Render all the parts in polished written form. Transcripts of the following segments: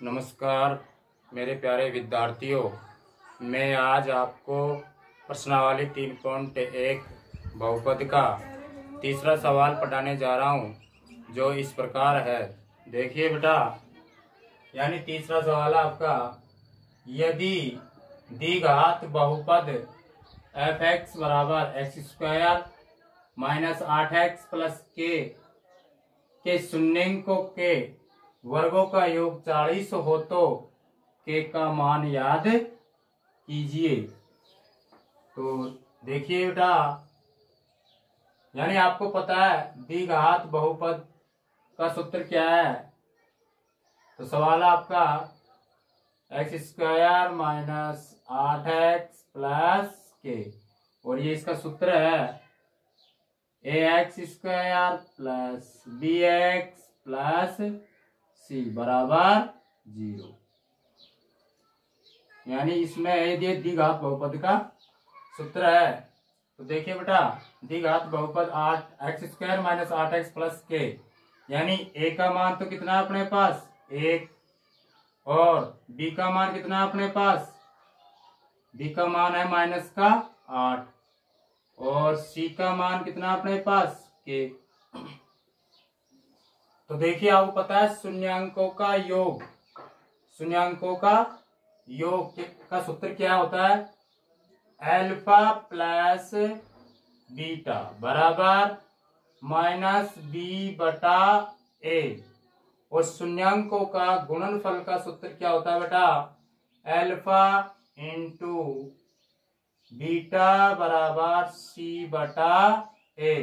नमस्कार मेरे प्यारे विद्यार्थियों, मैं आज आपको प्रश्नावली 3.1 बहुपद का तीसरा सवाल पढ़ाने जा रहा हूं, जो इस प्रकार है। देखिए बेटा, यानी तीसरा सवाल है आपका, यदि द्विघात बहुपद f(x) बराबर x² माइनस 8x प्लस के शून्यंकों के वर्गों का योग 40 हो तो k का मान याद कीजिए। तो देखिए बेटा, यानी आपको पता है द्विघात बहुपद का सूत्र क्या है। तो सवाल है आपका x² minus 8x plus k, और ये इसका सूत्र है ax² plus bx plus c बराबर 0। यानी इसमें ये द्विघात बहुपद का सूत्र है। तो देखिए बेटा, द्विघात बहुपद x² minus 8x plus k, यानी a का मान तो कितना है अपने पास 1, और b का मान कितना है अपने पास, b का मान है माइनस का 8, और c का मान कितना अपने पास k। तो देखिए आपको पता है शून्यांकों का योग का सूत्र क्या होता है, अल्फा प्लस बीटा बराबर माइनस बी बटा ए, और शून्यांकों का गुणनफल का सूत्र क्या होता है बेटा, अल्फा इंटू बीटा बराबर सी बटा ए।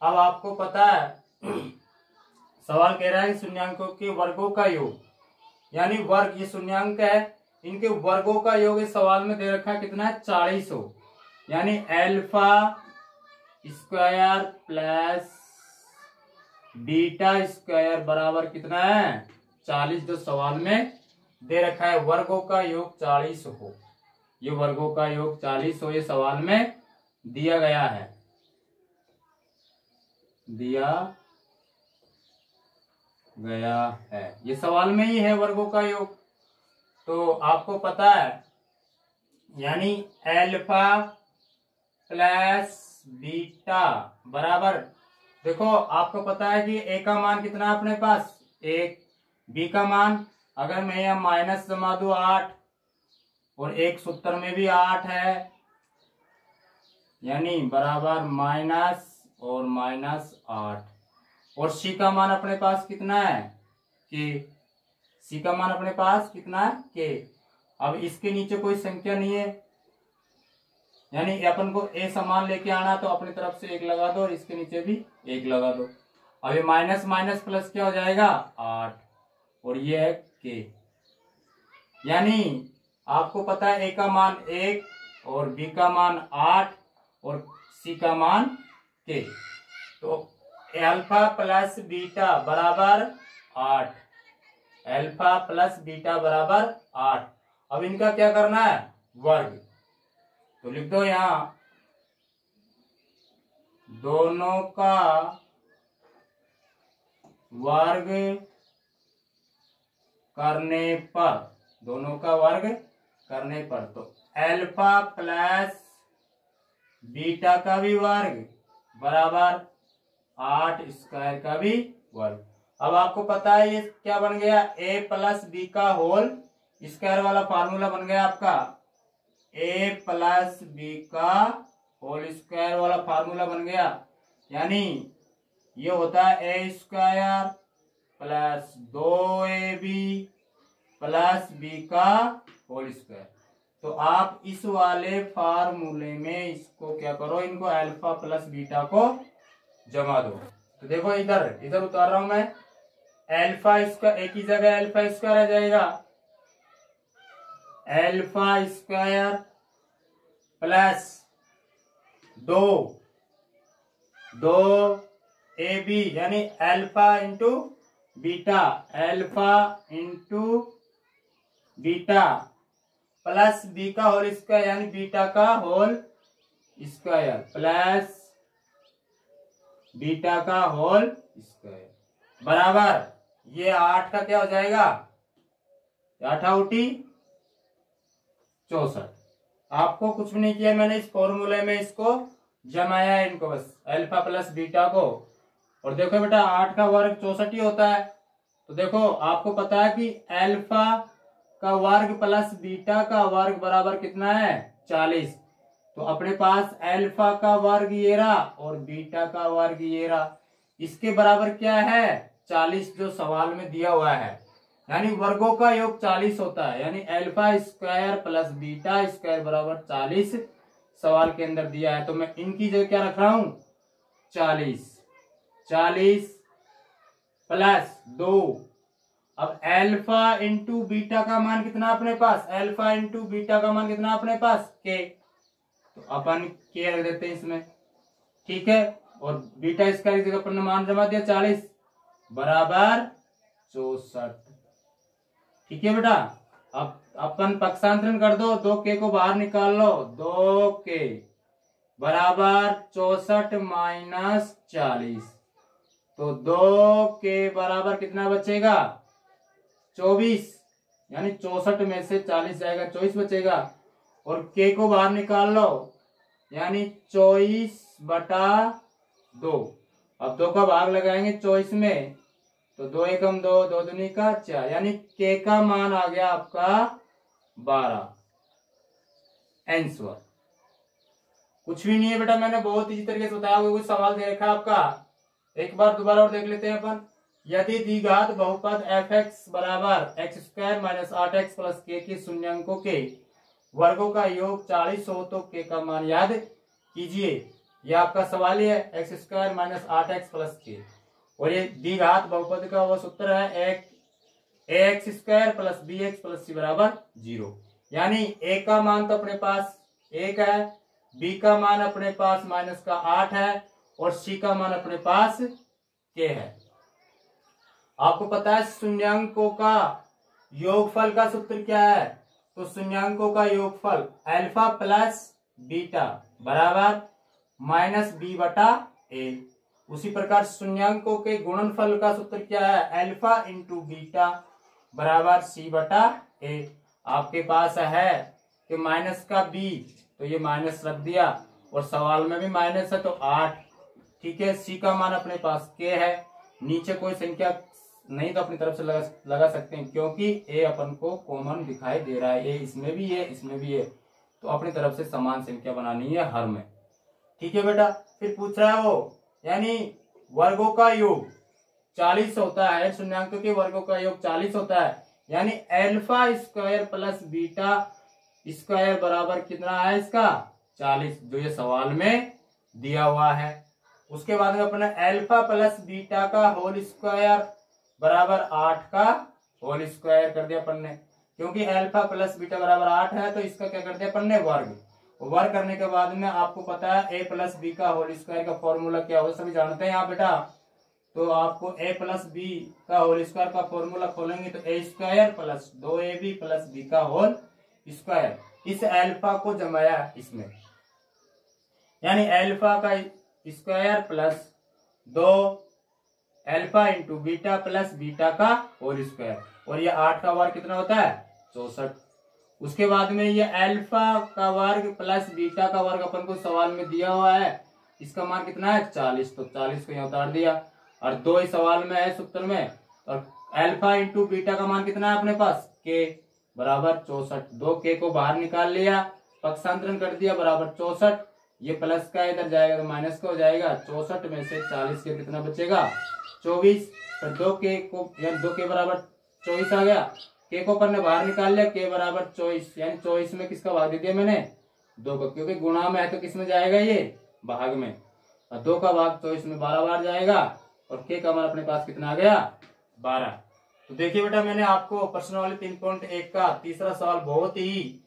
अब आपको पता है सवाल कह रहा है शून्यांकों के वर्गों का योग, यानी वर्ग, ये शून्यांक है, इनके वर्गों का योग इस सवाल में दे रखा है कितना है 40 हो, यानी alpha square plus beta square बराबर कितना है 40, जो सवाल में दे रखा है वर्गों का योग 40 हो, ये वर्गों का योग 40 हो, ये सवाल में दिया गया है, ये सवाल में ही है वर्गों का योग। तो आपको पता है यानी अल्फा प्लस बीटा बराबर, देखो आपको पता है कि a का मान कितना अपने पास 1, b का मान अगर मैं यहाँ माइनस जमा दूं 8, और एक सूत्र में भी 8 है, यानी बराबर माइनस और माइनस 8, और c का मान अपने पास कितना है k, c का मान अपने पास कितना है k। अब इसके नीचे कोई संख्या नहीं है, यानी अपन को a समान लेके आना, तो अपनी तरफ से 1 लगा दो और इसके नीचे भी 1 लगा दो। अब ये माइनस माइनस प्लस क्या हो जाएगा 8, और ये है k। यानी आपको पता है a का मान 1 और b का मान 8 और c का मान k। तो अल्फा प्लस बीटा बराबर 8, अल्फा प्लस बीटा बराबर 8। अब इनका क्या करना है वर्ग, तो लिख दो यहां दोनों का वर्ग करने पर, तो अल्फा प्लस बीटा का भी वर्ग बराबर 8 स्क्वायर का भी वर्ग। अब आपको पता है ये क्या बन गया, a प्लस बी का होल स्क्वायर वाला फार्मूला बन गया आपका, a प्लस बी का होल स्क्वायर वाला फार्मूला बन गया, यानी ये होता है a square plus 2ab plus b का होल स्क्वायर। तो आप इस वाले फार्मूले में इसको क्या करो, इनको अल्फा प्लस बीटा को जमा दो। तो देखो इधर उतार रहा हूं मैं, अल्फा इसका एक ही जगह अल्फा स्क्वायर आ जाएगा, alpha square plus 2 A B, यानी alpha into beta plus B का होल स्क्वायर, यानी बीटा का होल स्क्वायर प्लस बीटा का होल स्क्वायर बराबर ये 8 का क्या हो जाएगा 8 64। आपको कुछ भी नहीं किया मैंने, इस फॉर्मूले में इसको जमाया है इनको, बस अल्फा प्लस बीटा को। और देखो बेटा 8 का वर्ग 64 ही होता है। तो देखो आपको पता है कि अल्फा का वर्ग प्लस बीटा का वर्ग बराबर कितना है 40। तो अपने पास अल्फा का वर्ग ये रहा और बीटा का वर्ग ये रहा, इसके बराबर क्या है 40 जो सवाल में दिया हुआ है। यानी वर्गों का योग 40 होता है, यानी alpha square plus beta square बराबर 40 सवाल के अंदर दिया है। तो मैं इनकी जगह क्या रख रहा हूं 40 प्लस 2। अब अल्फा इंटू बीटा का मान कितना अपने पास, अल्फा इंटू बीटा का मान कितना अपने पास के, तो अपन के रख देते हैं इसमें, ठीक है। और बीटा इसका एक जगह अपन मान जमा दिया 40 बराबर 64, ठीक है बेटा। अब अपन पक्षांतरण कर दो, 2 के को बाहर निकाल लो, 2 के बराबर 64 माइनस 40, तो 2 के बराबर कितना बचेगा 24, यानी 64 में से 40 जाएगा 24 बचेगा। और के को बाहर निकाल लो, यानी 24/2। अब 2 का भाग लगाएंगे 24 में, तो 2 एकम 2, 2 दूनी का 4, यानी के का मान आ गया आपका 12। आंसर कुछ भी नहीं है बेटा, मैंने बहुत इसी तरीके से बताया। कुछ सवाल दे रखा आपका, एक बार दोबारा और देख लेते हैं अपन। यदि द्विघात बहुपद f(x) बराबर x² minus 8x plus k के शून्यांकों के वर्गों का योग 40 हो तो k का मान याद कीजिए। यह आपका सवाल है, x² minus 8x plus k। और ये द्विघात बहुपद का वो सूत्र है ax² plus bx plus c बराबर 0। यानी a का मान तो अपने पास 1 है, b का मान अपने पास -8 है और c का मान अपने पास k है। आपको पता है शून्यांकों का योगफल का सूत्र क्या है, तो शून्यांकों का योगफल अल्फा प्लस बीटा बराबर -b/a। उसी प्रकार शून्यांकों के गुणनफल का सूत्र क्या है, अल्फा इंटू बीटा बराबर c/a। आपके पास है कि माइनस का b, तो ये माइनस रख दिया और सवाल में भी माइनस है तो 8, ठीक है। c का मान अपने पास k है, नीचे कोई संख्या नहीं तो अपनी तरफ से लगा सकते हैं, क्योंकि a अपन को कॉमन दिखाई दे रहा है, a इसमें भी है इसमें भी है, तो अपनी तरफ से समान संख्या बनानी है हर में, ठीक है बेटा। फिर पूछ रहा है वो, यानी वर्गों का योग 40 होता है, शून्यांकों के वर्गों का योग 40 होता है, यानी alpha square plus beta square बराबर कितना है इसका 40, जो ये सवाल में दिया हुआ है। उसके बाद में अपने अल्फा प्लस बीटा का होल स्क्वायर बराबर 8 का होल स्क्वायर कर दिया अपन ने, क्योंकि अल्फा प्लस बीटा बराबर 8 है तो इसका क्या कर दिया अपन ने वर्ग। वर्ग करने के बाद में आपको पता है a प्लस बी का होल स्क्वायर का फॉर्मूला क्या होता है, सभी जानते हैं यहाँ बेटा। तो आपको a प्लस बी का होल स्क्वायर का फॉर्मूला खोलेंगे तो a² plus 2ab plus b का होल स्क्वायर, इस अल्फा को जमाया इसमें, यानी अल्फा का square plus 2 alpha into beta plus beta का होल स्क्वायर, और ये 8 का वर्ग कितना होता है 64। उसके बाद में ये अल्फा का वर्ग प्लस बीटा का वर्ग अपन को सवाल में दिया हुआ है, इसका मान कितना है 40, तो 40 को यहाँ उतार दिया। और 2 ही सवाल में है सूत्र में, और अल्फा इंटू बीटा का मान कितना है अपने पास k बराबर 64, 2k को बाहर निकाल लिया, पक्षांतरण कर दिया बराबर 64, ये प्लस का इधर जाएगा तो माइनस का हो जाएगा, 64 में से 40 के कितना बचेगा 24। फिर 2k को, यानी 2k बराबर 24 आ गया, k को अपन ने बाहर निकाल लिया, k बराबर 24, यानी 24 में किसका भाग दे दिया मैंने 2 को, क्योंकि गुणा में है तो किसमें जाएगा ये भाग में, और 2 का भाग 24 में 12 बार जाएगा, और k का मान अपने पास कितना आ गया 12। तो देखिए बेटा मैंने आपको प्रश्नावली 3.1 का तीसरा सवाल बहुत ही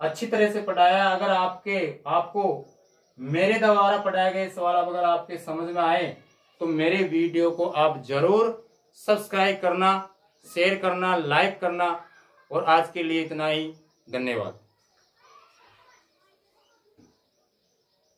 अच्छी तरह से पढ़ाया। अगर आपको मेरे द्वारा पढ़ाए गए सवाल अगर आपके समझ में आए तो मेरे वीडियो को आप जरूर सब्सक्राइब करना, शेयर करना, लाइक करना, और आज के लिए इतना ही, धन्यवाद।